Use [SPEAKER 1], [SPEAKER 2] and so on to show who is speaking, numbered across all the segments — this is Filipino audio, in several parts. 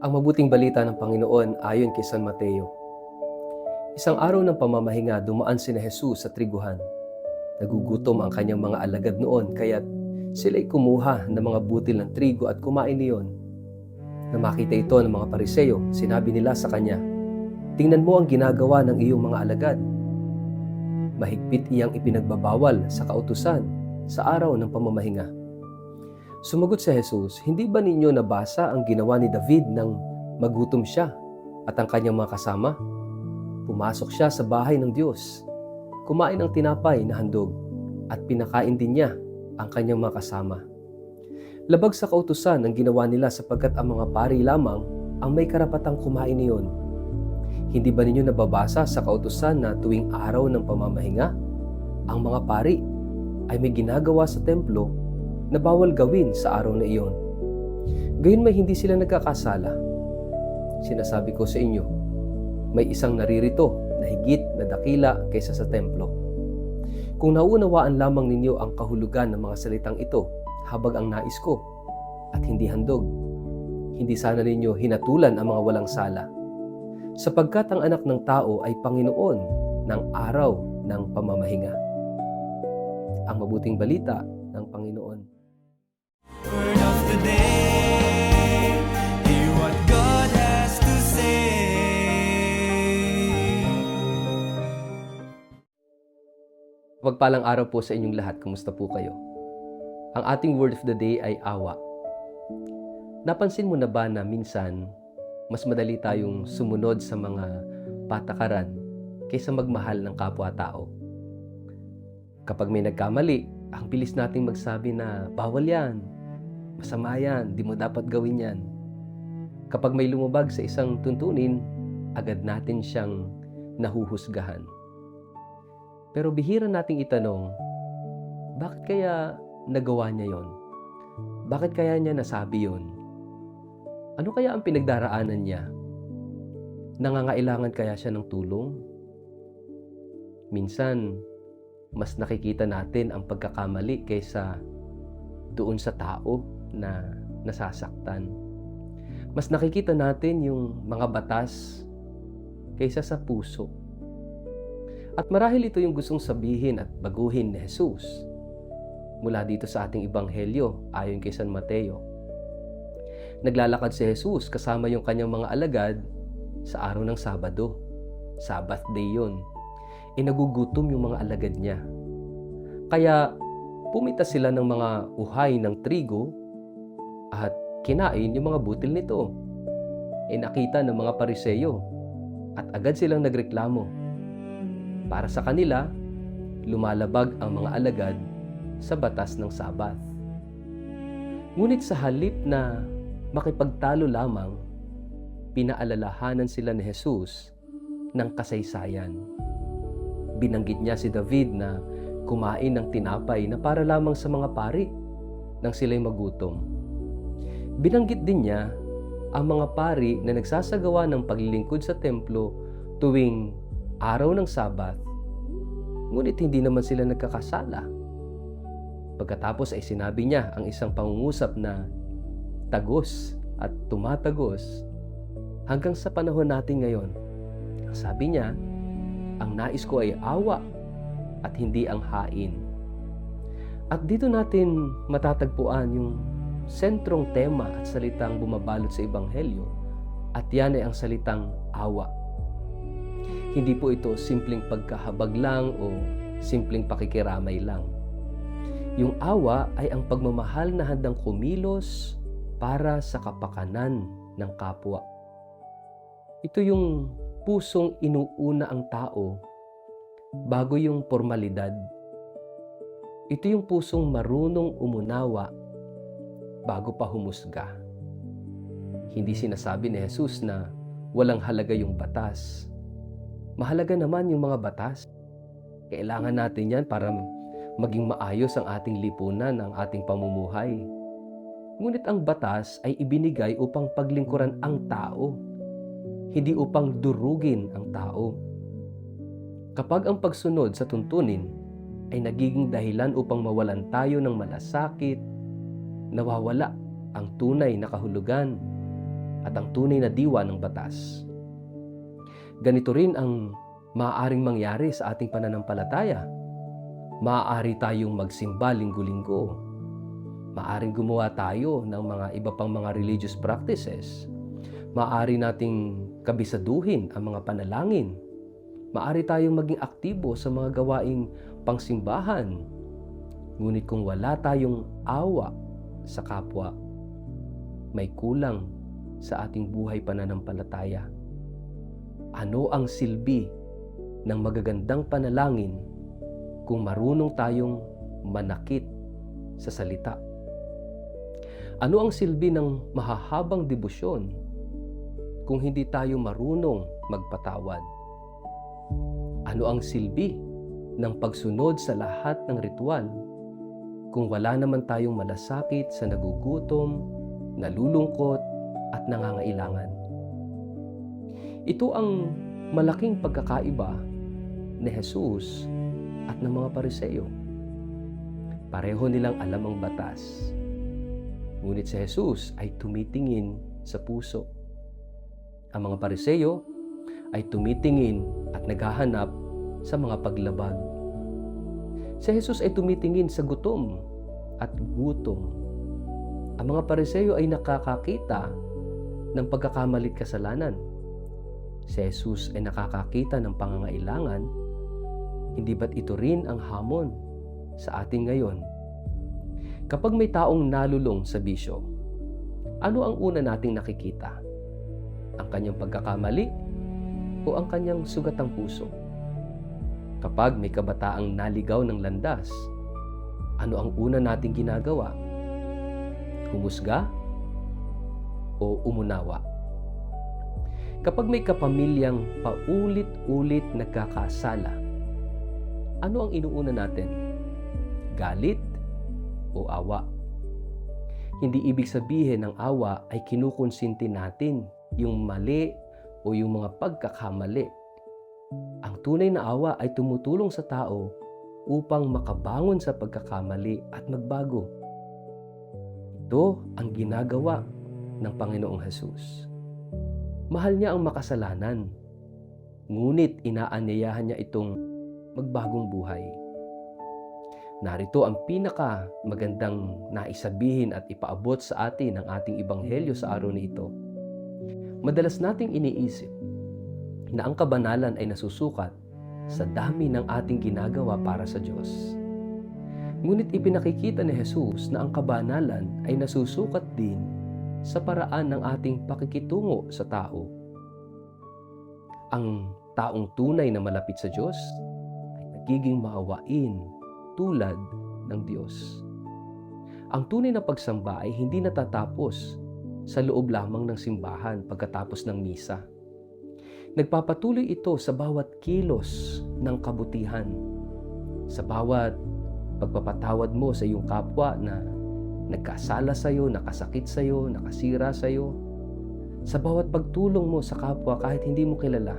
[SPEAKER 1] Ang mabuting balita ng Panginoon ayon kay San Mateo. Isang araw ng pamamahinga, dumaan sina Jesus sa triguhan. Nagugutom ang kanyang mga alagad noon, kaya't sila'y kumuha ng mga butil ng trigo at kumain niyon. Nang makita ito ng mga Pariseo, sinabi nila sa kanya, "Tingnan mo ang ginagawa ng iyong mga alagad." Mahigpit iyang ipinagbabawal sa kautusan sa araw ng pamamahinga. Sumagot si Jesus, "Hindi ba ninyo nabasa ang ginawa ni David nang magutom siya at ang kanyang mga kasama? Pumasok siya sa bahay ng Diyos, kumain ng tinapay na handog at pinakain din niya ang kanyang mga kasama. Labag sa kautusan ang ginawa nila sapagkat ang mga pari lamang ang may karapatang kumain niyon. Hindi ba ninyo nababasa sa kautusan na tuwing araw ng pamamahinga, ang mga pari ay may ginagawa sa templo na bawal gawin sa araw na iyon? Gayon may hindi sila nagkakasala. Sinasabi ko sa inyo, may isang naririto na higit na dakila kaysa sa templo. Kung naunawaan lamang ninyo ang kahulugan ng mga salitang ito, habag ang nais ko at hindi handog, hindi sana ninyo hinatulan ang mga walang sala. Sapagkat ang anak ng tao ay Panginoon ng araw ng pamamahinga." Ang mabuting balita ng Panginoon.
[SPEAKER 2] Word of the day, hear what God has to say.
[SPEAKER 1] Pagpalang araw po sa inyong lahat. Kumusta po kayo? Ang ating word of the day ay awa. Napansin mo na ba na minsan, mas madali tayong sumunod sa mga patakaran kaysa magmahal ng kapwa-tao? Kapag may nagkamali, ang bilis nating magsabi na, "Bawal yan, masama yan, di mo dapat gawin yan." Kapag may lumabag sa isang tuntunin, agad natin siyang nahuhusgahan. Pero bihira nating itanong, bakit kaya nagawa niya yon? Bakit kaya niya nasabi yon? Ano kaya ang pinagdaraanan niya? Nangangailangan kaya siya ng tulong? Minsan, mas nakikita natin ang pagkakamali kaysa doon sa tao na nasasaktan. Mas nakikita natin yung mga batas kaysa sa puso. At marahil ito yung gustong sabihin at baguhin ni Jesus mula dito sa ating ebanghelyo ayon kay San Mateo. Naglalakad si Jesus kasama yung kanyang mga alagad sa araw ng Sabado. Sabbath day yun. Nagugutom yung mga alagad niya. Kaya pumita sila ng mga uhay ng trigo at kinain yung mga butil nito. Nakita ng mga Pariseo at agad silang nagreklamo. Para sa kanila, lumalabag ang mga alagad sa batas ng Sabat. Ngunit sa halip na makipagtalo lamang, pinaalalahanan sila ni Jesus ng kasaysayan. Binanggit niya si David na kumain ng tinapay na para lamang sa mga pari nang sila'y magutom. Binanggit din niya ang mga pari na nagsasagawa ng paglilingkod sa templo tuwing araw ng Sabat, ngunit hindi naman sila nagkakasala. Pagkatapos ay sinabi niya ang isang pangungusap na tagos at tumatagos hanggang sa panahon natin ngayon. Sabi niya, "Ang nais ko ay awa at hindi ang hain." At dito natin matatagpuan yung sentrong tema at salitang bumabalot sa Ebanghelyo, at yan ay ang salitang awa. Hindi po ito simpleng pagkahabag lang o simpleng pakikiramay lang. Yung awa ay ang pagmamahal na handang kumilos para sa kapakanan ng kapwa. Ito yung pusong inuuna ang tao bago yung formalidad. Ito yung pusong marunong umunawa bago pa humusga. Hindi sinasabi ni Jesus na walang halaga yung batas. Mahalaga naman yung mga batas. Kailangan natin yan para maging maayos ang ating lipunan, ang ating pamumuhay. Ngunit ang batas ay ibinigay upang paglingkuran ang tao, hindi upang durugin ang tao. Kapag ang pagsunod sa tuntunin ay nagiging dahilan upang mawalan tayo ng malasakit, nawawala ang tunay na kahulugan at ang tunay na diwa ng batas. Ganito rin ang maaaring mangyari sa ating pananampalataya. Maaari tayong magsimba linggo-linggo. Maaring gumawa tayo ng mga iba pang mga religious practices. Maaari nating kabisaduhin ang mga panalangin. Maaari tayong maging aktibo sa mga gawaing pangsimbahan. Ngunit kung wala tayong awa sa kapwa, may kulang sa ating buhay pananampalataya. Ano ang silbi ng magagandang panalangin kung marunong tayong manakit sa salita? Ano ang silbi ng mahahabang debosyon kung hindi tayo marunong magpatawad? Ano ang silbi ng pagsunod sa lahat ng ritual kung wala naman tayong malasakit sa nagugutom, nalulungkot at nangangailangan? Ito ang malaking pagkakaiba ni Jesus at ng mga Pariseo. Pareho nilang alam ang batas. Ngunit si Jesus ay tumitingin sa puso. Ang mga Pariseo ay tumitingin at naghahanap sa mga paglabag. Si Jesus ay tumitingin sa gutom at gutom. Ang mga Pariseo ay nakakakita ng pagkakamalit kasalanan. Si Jesus ay nakakakita ng pangangailangan. Hindi ba't ito rin ang hamon sa atin ngayon? Kapag may taong nalulong sa bisyo, ano ang una nating nakikita? Ang kanyang pagkakamali o ang kanyang sugatang puso? Kapag may kabataang naligaw ng landas, ano ang una nating ginagawa? Humusga o umunawa? Kapag may kapamilyang paulit-ulit nagkakasala, ano ang inuuna natin? Galit o awa? Hindi ibig sabihin ng awa ay kinukonsinti natin yung mali o yung mga pagkakamali. Ang tunay na awa ay tumutulong sa tao upang makabangon sa pagkakamali at magbago. Ito ang ginagawa ng Panginoong Jesus. Mahal niya ang makasalanan, ngunit inaanyayahan niya itong magbagong buhay. Narito ang pinaka magandang naisabihin at ipaabot sa atin ng ating ebanghelyo sa araw na ito. Madalas nating iniisip na ang kabanalan ay nasusukat sa dami ng ating ginagawa para sa Diyos. Ngunit ipinakikita ni Jesus na ang kabanalan ay nasusukat din sa paraan ng ating pakikitungo sa tao. Ang taong tunay na malapit sa Diyos ay nagiging maawain tulad ng Diyos. Ang tunay na pagsamba ay hindi natatapos sa loob lamang ng simbahan pagkatapos ng misa. Nagpapatuloy ito sa bawat kilos ng kabutihan, sa bawat pagpapatawad mo sa iyong kapwa na nagkasala sa iyo, nakasakit sa iyo, nakasira sa iyo, sa bawat pagtulong mo sa kapwa kahit hindi mo kilala,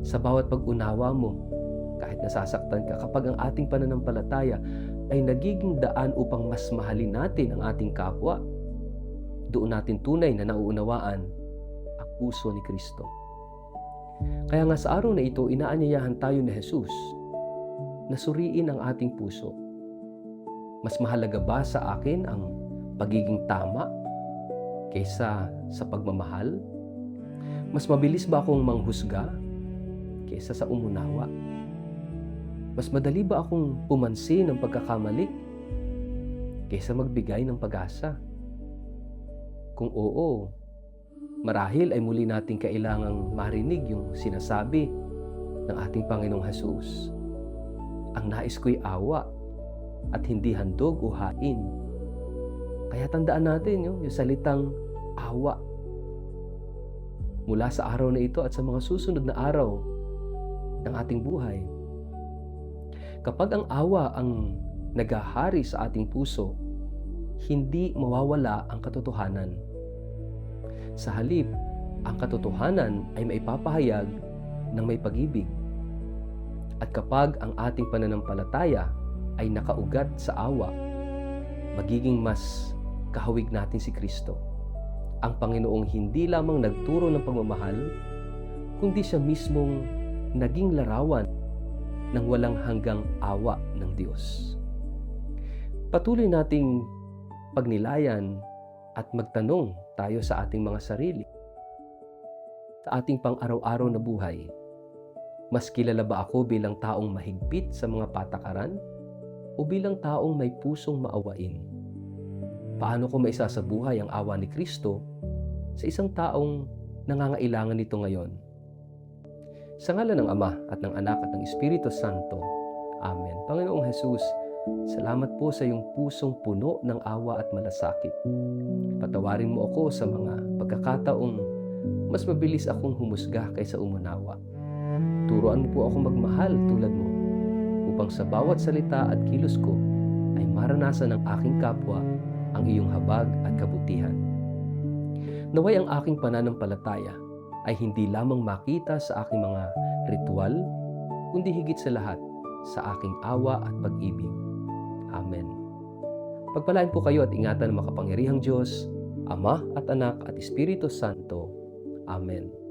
[SPEAKER 1] sa bawat pag-unawa mo kahit nasasaktan ka. Kapag ang ating pananampalataya ay nagiging daan upang mas mahalin natin ang ating kapwa, doon natin tunay na nauunawaan ang puso ni Kristo. Kaya nga sa araw na ito, inaanyayahan tayo ni Jesus na suriin ang ating puso. Mas mahalaga ba sa akin ang pagiging tama kaysa sa pagmamahal? Mas mabilis ba akong manghusga kaysa sa umunawa? Mas madali ba akong pumansin ng pagkakamali kaysa magbigay ng pag-asa? Kung oo, marahil ay muli nating kailangang marinig yung sinasabi ng ating Panginoong Jesus. Ang nais ko'y awa at hindi handog o hain. Kaya tandaan natin yung salitang awa. Mula sa araw na ito at sa mga susunod na araw ng ating buhay. Kapag ang awa ang naghahari sa ating puso, hindi mawawala ang katotohanan. Sa halip, ang katotohanan ay maipapahayag ng may pag-ibig. At kapag ang ating pananampalataya ay nakaugat sa awa, magiging mas kahawig natin si Kristo. ang Panginoong hindi lamang nagturo ng pagmamahal, kundi siya mismong naging larawan ng walang hanggang awa ng Diyos. Patuloy nating pagnilayan at magtanong tayo sa ating mga sarili. Sa ating pang-araw-araw na buhay, mas kilala ba ako bilang taong mahigpit sa mga patakaran o bilang taong may pusong maawain? Paano ko maisasabuhay ang awa ni Kristo sa isang taong nangangailangan nito ngayon? Sa ngalan ng Ama at ng Anak at ng Espiritu Santo. Amen. Panginoong Jesus, salamat po sa iyong pusong puno ng awa at malasakit. Patawarin mo ako sa mga pagkakataong mas mabilis akong humusga kaysa umunawa. Turuan mo po akong magmahal tulad mo upang sa bawat salita at kilos ko ay maranasan ng aking kapwa ang iyong habag at kabutihan. Naway ang aking pananampalataya ay hindi lamang makita sa aking mga ritual, kundi higit sa lahat sa aking awa at pag-ibig. Amen. Pagpalain po kayo at ingatan ng makapangyarihang Diyos, Ama at Anak at Espiritu Santo. Amen.